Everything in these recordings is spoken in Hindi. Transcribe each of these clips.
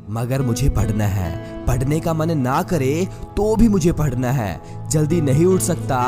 मगर मुझे पढ़ना है। पढ़ने का मन ना करे तो भी मुझे पढ़ना है। जल्दी नहीं उठ सकता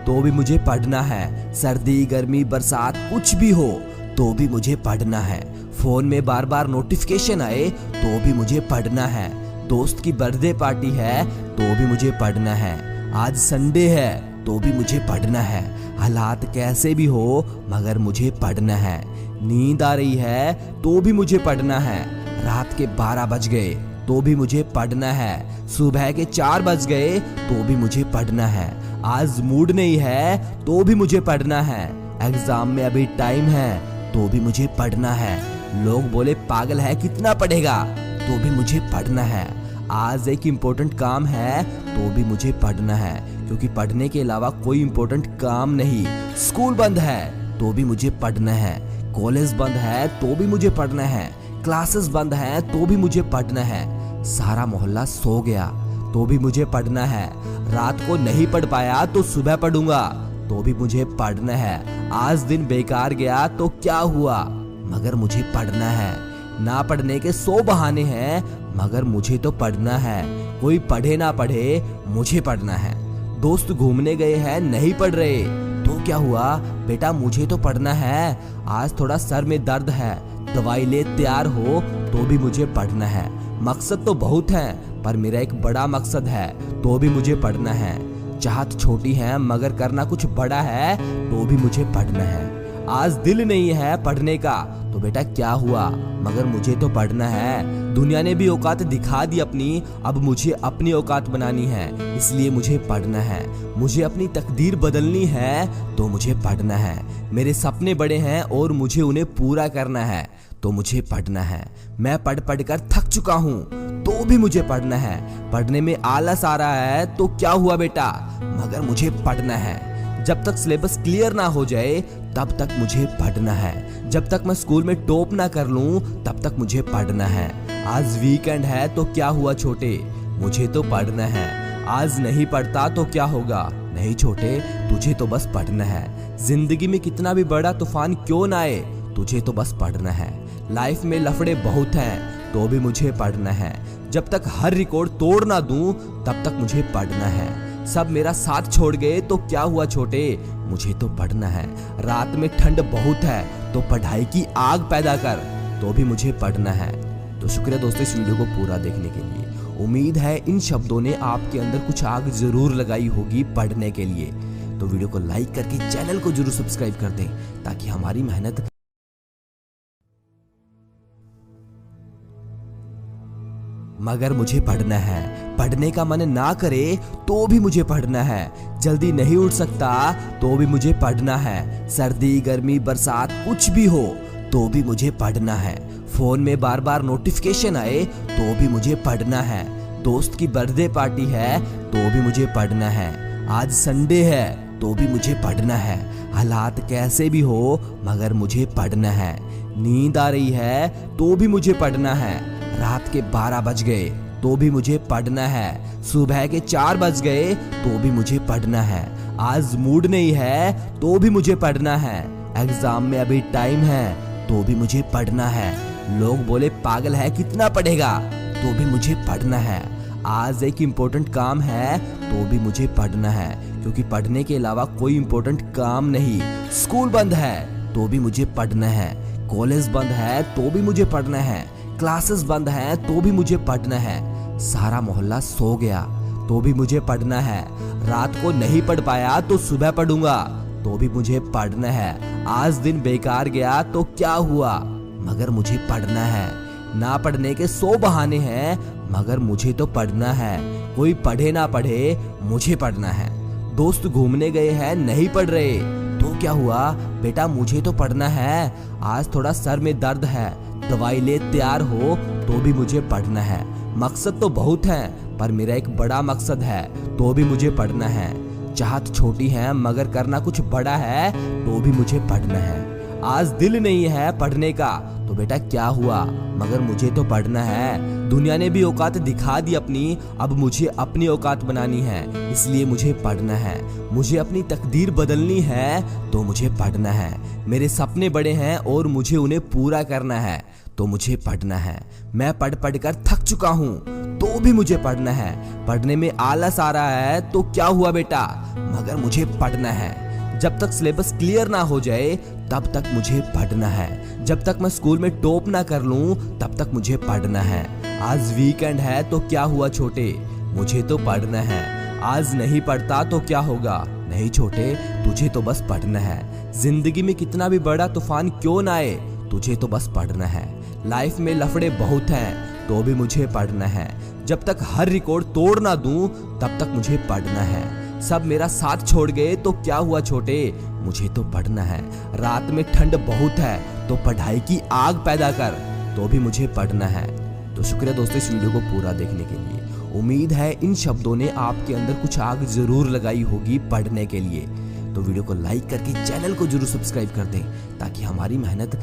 तो भी मुझे पढ़ना है। सर्दी गर्मी बरसात कुछ भी हो तो भी मुझे पढ़ना है। फोन में बार बार नोटिफिकेशन आए तो भी मुझे पढ़ना है। दोस्त की बर्थडे पार्टी है तो भी मुझे पढ़ना है। आज संडे है तो भी मुझे पढ़ना है। हालात कैसे भी हो मगर मुझे पढ़ना है। नींद आ रही है तो भी मुझे पढ़ना है। रात के 12 बज गए तो भी मुझे पढ़ना है। सुबह के 4 बज गए तो भी मुझे पढ़ना है। आज मूड नहीं है तो भी मुझे पढ़ना है। एग्जाम में अभी टाइम है तो भी मुझे पढ़ना है। लोग बोले पागल है कितना पढ़ेगा, तो भी मुझे पढ़ना है। आज एक इम्पोर्टेंट काम है तो भी मुझे पढ़ना है, क्योंकि पढ़ने के अलावा कोई इम्पोर्टेंट काम नहीं। स्कूल बंद है तो भी मुझे पढ़ना है। कॉलेज बंद है तो भी मुझे पढ़ना है। क्लासेस बंद हैं तो भी मुझे पढ़ना है। सारा मोहल्ला सो गया तो भी मुझे पढ़ना है। रात को नहीं पढ़ पाया तो सुबह पढ़ूंगा तो भी मुझे पढ़ना है। आज दिन बेकार गया तो क्या हुआ, मगर मुझे पढ़ना है। ना पढ़ने के 100 बहाने हैं मगर मुझे तो पढ़ना है। कोई पढ़े ना पढ़े मुझे पढ़ना है। दोस्त घूमने गए हैं नहीं पढ़ रहे तो क्या हुआ, बेटा मुझे तो पढ़ना है। आज थोड़ा सर में दर्द है, दवाई ले तैयार हो तो भी मुझे पढ़ना है। मकसद तो बहुत है पर मेरा एक बड़ा मकसद है तो भी मुझे पढ़ना है। चाहत छोटी है मगर करना कुछ बड़ा है तो भी मुझे पढ़ना है। आज दिल नहीं है पढ़ने का तो बेटा क्या हुआ, मगर मुझे तो पढ़ना है। दुनिया ने भी औकात दिखा दी अपनी, अब मुझे अपनी औकात बनानी है, इसलिए मुझे पढ़ना है। मुझे अपनी तकदीर बदलनी है तो मुझे पढ़ना है। मेरे सपने बड़े हैं और मुझे उन्हें पूरा करना है तो मुझे पढ़ना है। मैं पढ़ पढ़ कर थक चुका हूँ तो भी मुझे पढ़ना है। पढ़ने में आलस आ रहा है तो क्या हुआ बेटा, मगर मुझे पढ़ना है। जब तक सिलेबस क्लियर ना हो जाए तब तक मुझे पढ़ना है। जब तक मैं स्कूल में टॉप ना कर लूं तब तक मुझे पढ़ना है। आज वीकेंड है तो क्या हुआ छोटे, मुझे तो पढ़ना है। आज नहीं पढ़ता तो क्या होगा, नहीं छोटे तुझे तो बस पढ़ना है। जिंदगी में कितना भी बड़ा तूफान क्यों ना आए तुझे तो बस पढ़ना है। लाइफ में लफड़े बहुत हैं तो भी मुझे पढ़ना है। जब तक हर रिकॉर्ड तोड़ ना दूं तब तक मुझे पढ़ना है। सब मेरा साथ छोड़ गए तो क्या हुआ छोटे, मुझे तो पढ़ना है। रात में ठंड बहुत है तो पढ़ाई की आग पैदा कर तो भी मुझे पढ़ना है। तो शुक्रिया दोस्तों इस वीडियो को पूरा देखने के लिए। उम्मीद है इन शब्दों ने आपके अंदर कुछ आग जरूर लगाई होगी पढ़ने के लिए। तो वीडियो को लाइक करके चैनल को जरूर सब्सक्राइब कर दें ताकि हमारी मेहनत मगर मुझे पढ़ना है। पढ़ने का मन ना करे तो भी मुझे पढ़ना है। जल्दी नहीं उठ सकता तो भी मुझे पढ़ना है। सर्दी गर्मी बरसात कुछ भी हो तो भी मुझे पढ़ना है। फोन में बार बार नोटिफिकेशन आए तो भी मुझे पढ़ना है। दोस्त की बर्थडे पार्टी है तो भी मुझे पढ़ना है। आज संडे है तो भी मुझे पढ़ना है। हालात कैसे भी हो मगर मुझे पढ़ना है। नींद आ रही है तो भी मुझे पढ़ना है। रात के 12 बज गए तो भी मुझे पढ़ना है। सुबह के 4 बज गए तो भी मुझे पढ़ना है। आज मूड नहीं है तो भी मुझे पढ़ना है। एग्जाम में अभी टाइम है तो भी मुझे पढ़ना है। लोग बोले पागल है कितना पढ़ेगा, तो भी मुझे पढ़ना है। आज एक इम्पोर्टेंट काम है तो भी मुझे पढ़ना है, क्योंकि पढ़ने के अलावा कोई इम्पोर्टेंट काम नहीं। स्कूल बंद है तो भी मुझे पढ़ना है। कॉलेज बंद है तो भी मुझे पढ़ना है। क्लासेस बंद हैं तो भी मुझे पढ़ना है। सारा मोहल्ला सो गया तो भी मुझे पढ़ना है। रात को नहीं पढ़ पाया तो सुबह पढ़ूंगा तो भी मुझे पढ़ना है। आज दिन बेकार गया तो क्या हुआ, मगर मुझे पढ़ना है। ना पढ़ने के 100 बहाने हैं मगर मुझे तो पढ़ना है। कोई पढ़े ना पढ़े मुझे पढ़ना है। दोस्त घूमने गए हैं नहीं पढ़ रहे तो क्या हुआ, बेटा मुझे तो पढ़ना है। आज थोड़ा सर में दर्द है, दवाई ले तैयार हो तो भी मुझे पढ़ना है। मकसद तो बहुत है पर मेरा एक बड़ा मकसद है तो भी मुझे पढ़ना है। चाहत छोटी है मगर करना कुछ बड़ा है तो भी मुझे पढ़ना है। आज दिल नहीं है पढ़ने का तो बेटा क्या हुआ, मगर मुझे तो पढ़ना है। दुनिया ने भी औकात दिखा दी अपनी, अब मुझे अपनी औकात बनानी है, इसलिए मुझे पढ़ना है। मुझे अपनी तकदीर बदलनी है तो मुझे पढ़ना है। मेरे सपने बड़े हैं और मुझे उन्हें पूरा करना है तो मुझे पढ़ना है। मैं पढ़ पढ़ कर थक चुका हूँ तो भी मुझे पढ़ना है। पढ़ने में आलस आ रहा है तो क्या हुआ बेटा, मगर मुझे पढ़ना है। जब तक सिलेबस क्लियर ना हो जाए तब तक मुझे पढ़ना है। जब तक मैं स्कूल में टॉप ना कर लूं तब तक मुझे पढ़ना है। आज वीकेंड है तो क्या हुआ छोटे, मुझे तो पढ़ना है। आज नहीं पढ़ता तो क्या होगा, नहीं छोटे तुझे तो बस पढ़ना है। जिंदगी में कितना भी बड़ा तूफान क्यों ना आए, तुझे तो बस पढ़ना है। लाइफ में लफड़े बहुत हैं तो भी मुझे पढ़ना है। जब तक हर रिकॉर्ड तोड़ ना दूं तब तक मुझे पढ़ना है। सब मेरा साथ छोड़ गए तो क्या हुआ छोटे, मुझे तो पढ़ना है। रात में ठंड बहुत है तो पढ़ाई की आग पैदा कर, तो भी मुझे पढ़ना है। तो शुक्रिया दोस्तों इस वीडियो को पूरा देखने के लिए। उम्मीद है इन शब्दों ने आपके अंदर कुछ आग जरूर लगाई होगी पढ़ने के लिए। तो वीडियो को लाइक करके चैनल को जरूर सब्सक्राइब कर दें ताकि हमारी मेहनत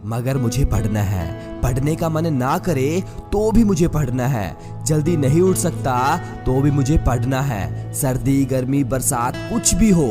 मगर मुझे पढ़ना है। पढ़ने का मन ना करे तो भी मुझे पढ़ना है। जल्दी नहीं उठ सकता तो भी मुझे पढ़ना है। सर्दी गर्मी बरसात कुछ भी हो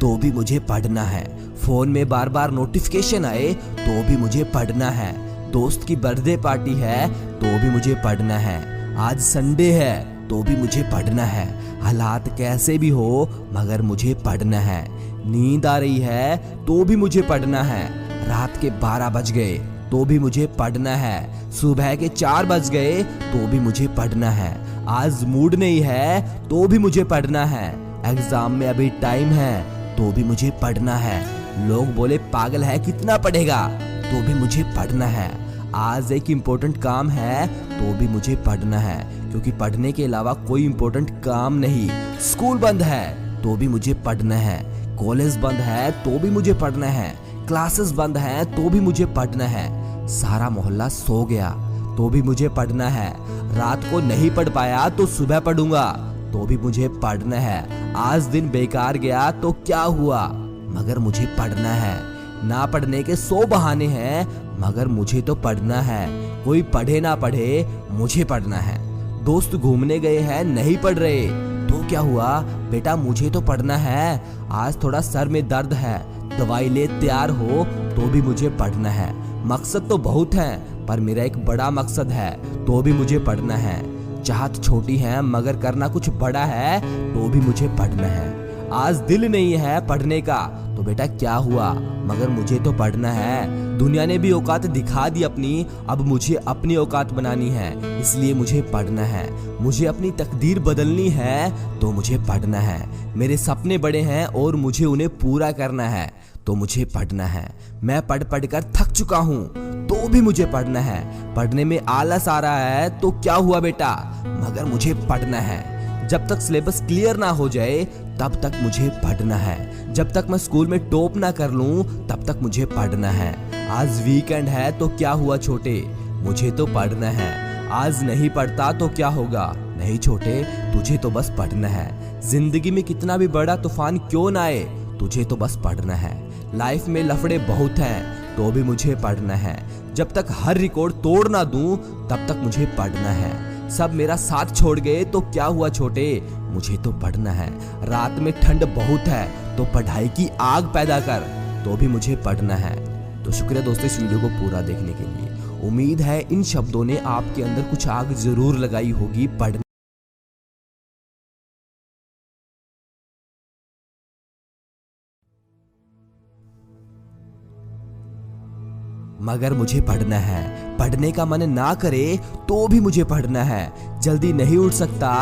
तो भी मुझे पढ़ना है। फोन में बार बार नोटिफिकेशन आए तो भी मुझे पढ़ना है। दोस्त की बर्थडे पार्टी है तो भी मुझे पढ़ना है। आज संडे है तो भी मुझे पढ़ना है। हालात कैसे भी हो मगर मुझे पढ़ना है। नींद आ रही है तो भी मुझे पढ़ना है। रात के 12 बज गए तो भी मुझे पढ़ना है। सुबह के 4 बज गए तो भी मुझे पढ़ना है। आज मूड नहीं है तो भी मुझे पढ़ना है। एग्जाम में अभी टाइम है तो भी मुझे पढ़ना है। लोग बोले पागल है कितना पढ़ेगा, तो भी मुझे पढ़ना है। आज एक इम्पोर्टेंट काम है तो भी मुझे पढ़ना है, क्योंकि पढ़ने के अलावा कोई इम्पोर्टेंट काम नहीं। स्कूल बंद है तो भी मुझे पढ़ना है। कॉलेज बंद है तो भी मुझे पढ़ना है। क्लासेस बंद हैं तो भी मुझे पढ़ना है। सारा मोहल्ला सो गया तो भी मुझे पढ़ना है। रात को नहीं पढ़ पाया तो सुबह पढ़ूंगा तो भी मुझे पढ़ना है। आज दिन बेकार गया तो क्या हुआ, मगर मुझे पढ़ना है। ना पढ़ने के 100 बहाने हैं मगर मुझे तो पढ़ना है। कोई पढ़े ना पढ़े मुझे पढ़ना है। दोस्त घूमने गए हैं नहीं पढ़ रहे तो क्या हुआ बेटा, मुझे तो पढ़ना है। आज थोड़ा सर में दर्द है, दवाई ले तैयार हो तो भी मुझे पढ़ना है। मकसद तो बहुत हैं पर मेरा एक बड़ा मकसद है तो भी मुझे पढ़ना है। चाहत छोटी है मगर करना कुछ बड़ा है तो भी मुझे पढ़ना है। आज दिल नहीं है पढ़ने का तो बेटा क्या हुआ, मगर मुझे तो पढ़ना है। दुनिया ने भी औकात दिखा दी अपनी, अब मुझे अपनी औकात बनानी है, इसलिए मुझे पढ़ना है। मुझे अपनी तकदीर बदलनी है तो मुझे पढ़ना है। मेरे सपने बड़े हैं और मुझे उन्हें पूरा करना है तो मुझे पढ़ना है। मैं पढ़ पढ़ कर थक चुका हूँ तो भी मुझे पढ़ना है। पढ़ने में आलस आ रहा है तो क्या हुआ बेटा, मगर मुझे पढ़ना है। जब तक सिलेबस क्लियर ना हो जाए तब तक मुझे पढ़ना है। जब तक मैं स्कूल में टॉप ना कर लूं तब तक मुझे पढ़ना है। आज वीकेंड है तो क्या हुआ छोटे, मुझे तो पढ़ना है। आज नहीं पढ़ता तो क्या होगा, नहीं छोटे तुझे तो बस पढ़ना है। जिंदगी में कितना भी बड़ा तूफान क्यों ना आए, तुझे तो बस पढ़ना है। लाइफ में लफड़े बहुत हैं तो भी मुझे पढ़ना है। जब तक हर रिकॉर्ड तोड़ ना दूं तब तक मुझे पढ़ना है। सब मेरा साथ छोड़ गए तो क्या हुआ छोटे, मुझे तो पढ़ना है। रात में ठंड बहुत है तो पढ़ाई की आग पैदा कर, तो भी मुझे पढ़ना है। तो शुक्रिया दोस्तों इस वीडियो को पूरा देखने के लिए। उम्मीद है इन शब्दों ने आपके अंदर कुछ आग जरूर लगाई होगी पढ़ने मगर मुझे पढ़ना है। पढ़ने का मन ना करे तो भी मुझे पढ़ना है। जल्दी नहीं उठ सकता